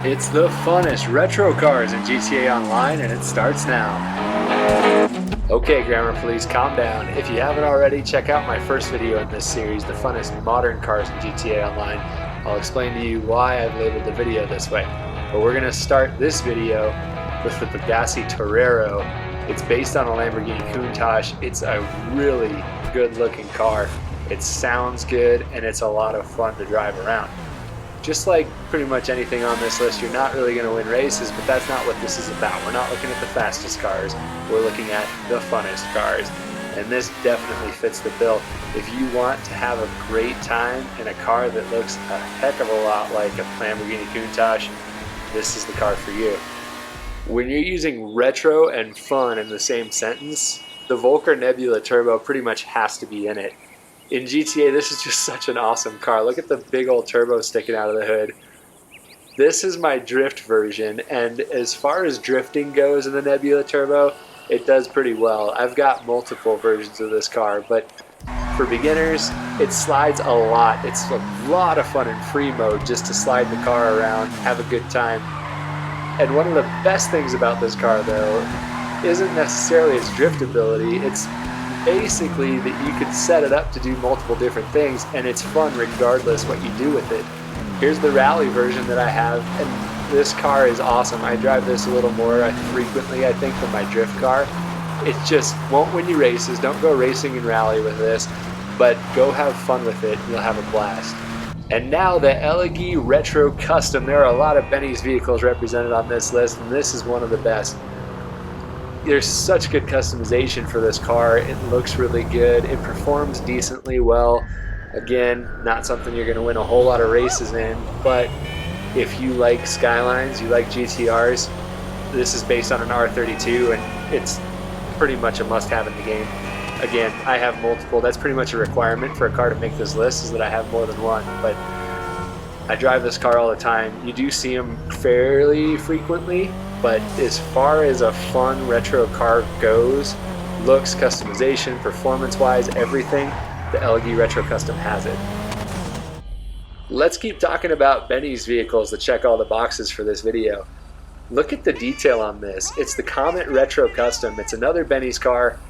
It's the funnest retro cars in GTA Online, and it starts now. Okay, Grammar Police, calm down. If you haven't already, check out my first video in this series, the funnest modern cars in GTA Online. I'll explain to you why I've labeled the video this way. But we're going to start this video with the Pegassi Torero. It's based on a Lamborghini Countach. It's a really good looking car. It sounds good, and it's a lot of fun to drive around. Just like pretty much anything on this list, you're not really going to win races, but that's not what this is about. We're not looking at the fastest cars, we're looking at the funnest cars. And this definitely fits the bill. If you want to have a great time in a car that looks a heck of a lot like a Lamborghini Countach, this is the car for you. When you're using retro and fun in the same sentence, the Vulcar Nebula Turbo pretty much has to be in it. In GTA, this is just such an awesome car. Look at the big old turbo sticking out of the hood. This is my drift version, and as far as drifting goes in the Nebula Turbo, it does pretty well. I've got multiple versions of this car, but for beginners, it slides a lot. It's a lot of fun in free mode just to slide the car around, have a good time. And one of the best things about this car, though, isn't necessarily its drift ability. It's basically that you can set it up to do multiple different things, and it's fun regardless what you do with it. Here's the rally version that I have, and this car is awesome. I drive this a little more frequently, I think, than my drift car. It just won't win you races. Don't go racing in rally with this, but go have fun with it. You'll have a blast. And now the Elegy Retro Custom. There are a lot of Benny's vehicles represented on this list, and this is one of the best. There's such good customization for this car. It looks really good. It performs decently well. Again, not something you're going to win a whole lot of races in, but if you like Skylines, you like GTRs, this is based on an R32, and it's pretty much a must-have in the game. Again, I have multiple. That's pretty much a requirement for a car to make this list, is that I have more than one, but I drive this car all the time. You do see them fairly frequently, but as far as a fun retro car goes, looks, customization, performance-wise, everything, the Elegy Retro Custom has it. Let's keep talking about Benny's vehicles that check all the boxes for this video. Look at the detail on this. It's the Comet Retro Custom. It's another Benny's car.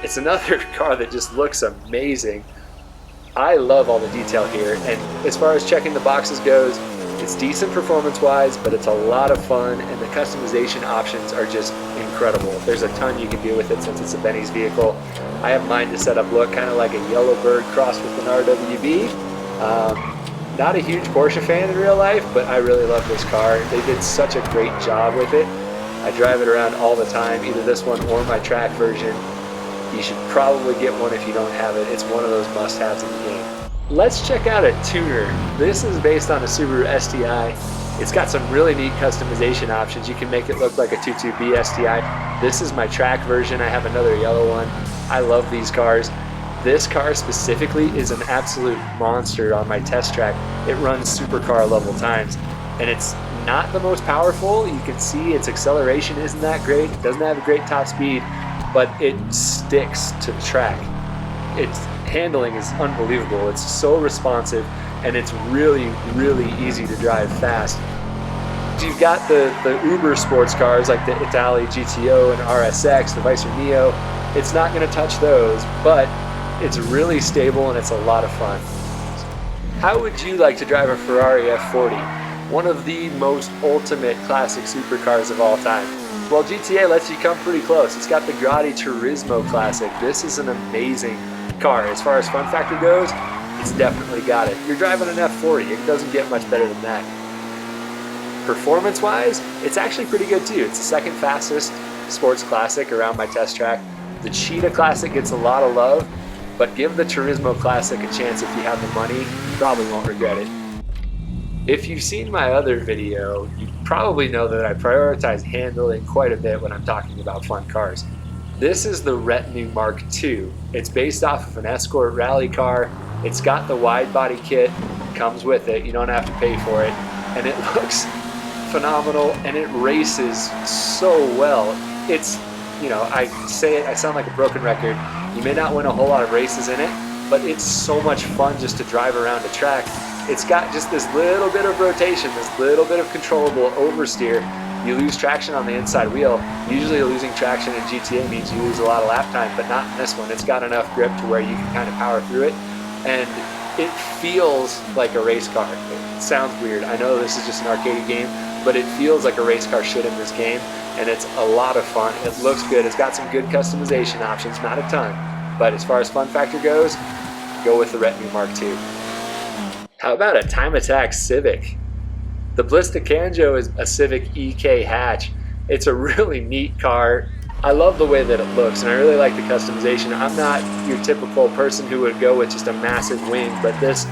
It's another car that just looks amazing. I love all the detail here, and as far as checking the boxes goes, it's decent performance-wise, but it's a lot of fun, and the customization options are just incredible. There's a ton you can do with it since it's a Benny's vehicle. I have mine to set up look kind of like a Yellowbird crossed with an RWB. Not a huge Porsche fan in real life, but I really love this car. They did such a great job with it. I drive it around all the time, either this one or my track version. You should probably get one if you don't have it. It's one of those must-haves in the game. Let's check out a tuner. This is based on a Subaru STI. It's got some really neat customization options. You can make it look like a 22B STI. This is my track version. I have another yellow one. I love these cars. This car specifically is an absolute monster on my test track. It runs supercar level times, and it's not the most powerful. You can see its acceleration isn't that great. It doesn't have a great top speed, but it sticks to the track. Its handling is unbelievable. It's so responsive, and it's really, really easy to drive fast. You've got the Uber sports cars like the Italy GTO and RSX, the Vicer Neo. It's not going to touch those, but it's really stable and it's a lot of fun. How would you like to drive a Ferrari F40? One of the most ultimate classic supercars of all time. Well, GTA lets you come pretty close. It's got the Grotti Turismo Classic. This is an amazing car. As far as fun factor goes, it's definitely got it. You're driving an F40. It doesn't get much better than that. Performance-wise, it's actually pretty good too. It's the second fastest sports classic around my test track. The Cheetah Classic gets a lot of love, but give the Turismo Classic a chance if you have the money. You probably won't regret it. If you've seen my other video, you probably know that I prioritize handling quite a bit when I'm talking about fun cars. This is the Retinue Mark II. It's based off of an Escort rally car. It's got the wide body kit, comes with it, you don't have to pay for it, and it looks phenomenal, and it races so well. It's, you know, I say it, I sound like a broken record. You may not win a whole lot of races in it, but it's so much fun just to drive around a track. it's got just this little bit of rotation, this little bit of controllable oversteer. You lose traction on the inside wheel. Usually losing traction in GTA means you lose a lot of lap time, but not in this one. It's got enough grip to where you can kind of power through it, and it feels like a race car. It sounds weird. I know this is just an arcade game, but it feels like a race car should in this game, and it's a lot of fun. It looks good. It's got some good customization options, not a ton, but as far as fun factor goes, go with the Retinue Mark II. How about a Time Attack Civic? The Blista Kanjo is a Civic EK hatch. It's a really neat car. I love the way that it looks, and I really like the customization. I'm not your typical person who would go with just a massive wing, but this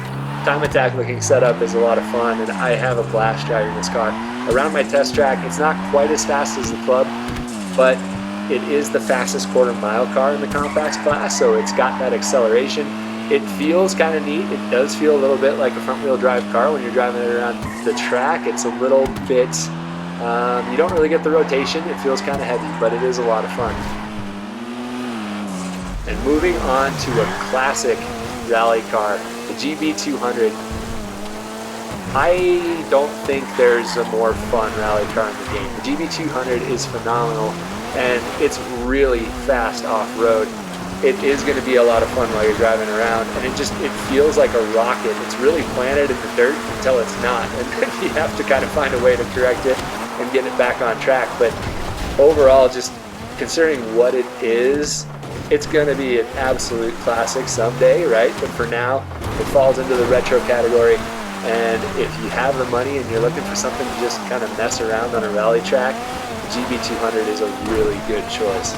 Time Attack looking setup is a lot of fun, and I have a blast driving this car. Around my test track, it's not quite as fast as the Club, but it is the fastest quarter-mile car in the compacts class, so it's got that acceleration. It feels kind of neat. It does feel a little bit like a front-wheel drive car when you're driving it around the track. It's a little bit, you don't really get the rotation. It feels kind of heavy, but it is a lot of fun. And moving on to a classic rally car, the GB200. I don't think there's a more fun rally car in the game. The GB200 is phenomenal, and it's really fast off-road. It is going to be a lot of fun while you're driving around, and it feels like a rocket. It's really planted in the dirt until it's not, and then you have to kind of find a way to correct it and get it back on track. But overall, just considering what it is, it's going to be an absolute classic someday, right? But for now, it falls into the retro category, and if you have the money and you're looking for something to just kind of mess around on a rally track, the GB200 is a really good choice.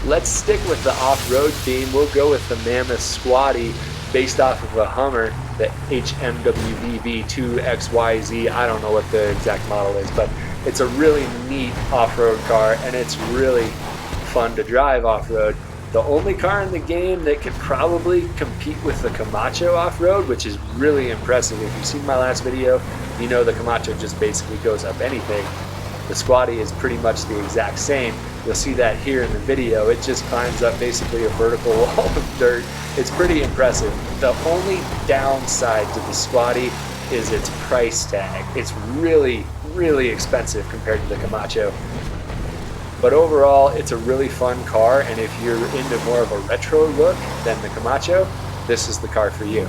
Let's stick with the off-road theme. We'll go with the Mammoth Squaddie, based off of a Hummer, the HMWVB2XYZ. I don't know what the exact model is, but it's a really neat off-road car, and it's really fun to drive off-road. The only car in the game that could probably compete with the Camacho off-road, which is really impressive. If you've seen my last video, you know the Camacho just basically goes up anything. The Squaddie is pretty much the exact same. You'll see that here in the video. It just climbs up basically a vertical wall of dirt. It's pretty impressive. The only downside to the Squaddie is its price tag. It's really, really expensive compared to the Camacho. But overall, it's a really fun car, and if you're into more of a retro look than the Camacho, this is the car for you.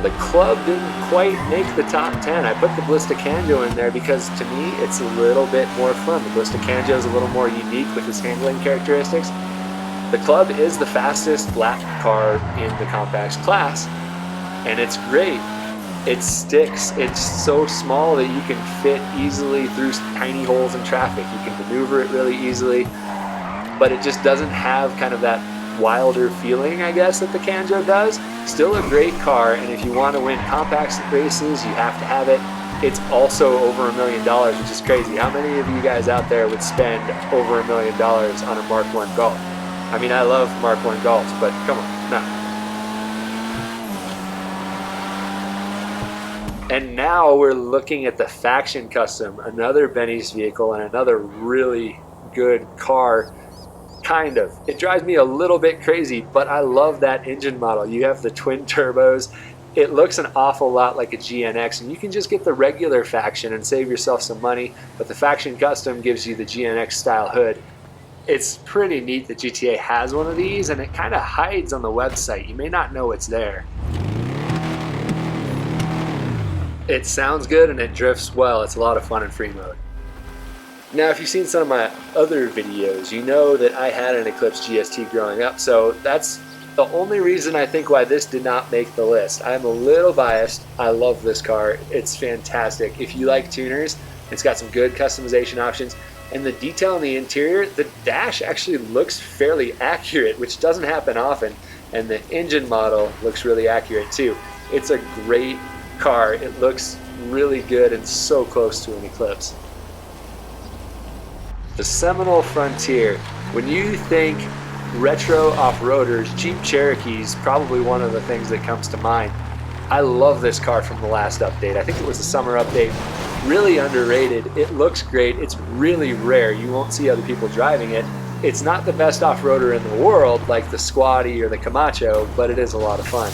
The Club didn't quite make the top 10. I put the Blista Kanjo in there because to me it's a little bit more fun. The Blista Kanjo is a little more unique with its handling characteristics. The Club is the fastest lap car in the compacts class, and it's great. It sticks. It's so small that you can fit easily through tiny holes in traffic. You can maneuver it really easily, but it just doesn't have kind of that wilder feeling, I guess, that the Kanjo does. Still a great car, and if you want to win compacts races, you have to have it. It's also over $1 million, which is crazy. How many of you guys out there would spend over $1 million on a Mark I Golf? I mean, I love Mark I Golfs, but come on, no. And now we're looking at the Faction Custom, another Benny's vehicle and another really good car. Kind of. It drives me a little bit crazy, but I love that engine model. You have the twin turbos. It looks an awful lot like a GNX, and you can just get the regular Faction and save yourself some money, but the Faction Custom gives you the GNX style hood. It's pretty neat that GTA has one of these, and it kind of hides on the website. You may not know it's there. It sounds good and it drifts well. It's a lot of fun in free mode. Now, if you've seen some of my other videos, you know that I had an Eclipse GST growing up, so that's the only reason I think why this did not make the list. I'm a little biased. I love this car. It's fantastic. If you like tuners, it's got some good customization options, and the detail in the interior, the dash actually looks fairly accurate, which doesn't happen often, and the engine model looks really accurate too. It's a great car. It looks really good and so close to an Eclipse. The Seminole Frontier. When you think retro off-roaders, Jeep Cherokee's probably one of the things that comes to mind. I love this car from the last update. I think it was the summer update. Really underrated. It looks great. It's really rare. You won't see other people driving it. It's not the best off-roader in the world like the Squaddie or the Camacho, but it is a lot of fun.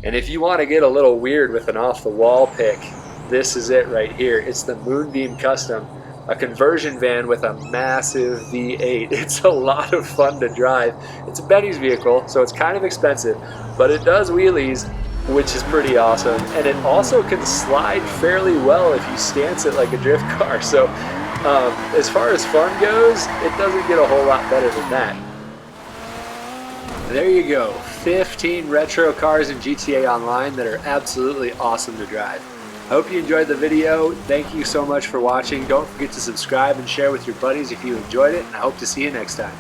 And if you want to get a little weird with an off-the-wall pick, this is it right here. It's the Moonbeam Custom, a conversion van with a massive V8. It's a lot of fun to drive. It's a Benny's vehicle, so it's kind of expensive, but it does wheelies, which is pretty awesome. And it also can slide fairly well if you stance it like a drift car. So as far as fun goes, it doesn't get a whole lot better than that. There you go, 15 retro cars in GTA Online that are absolutely awesome to drive. I hope you enjoyed the video. Thank you so much for watching. Don't forget to subscribe and share with your buddies if you enjoyed it, and I hope to see you next time.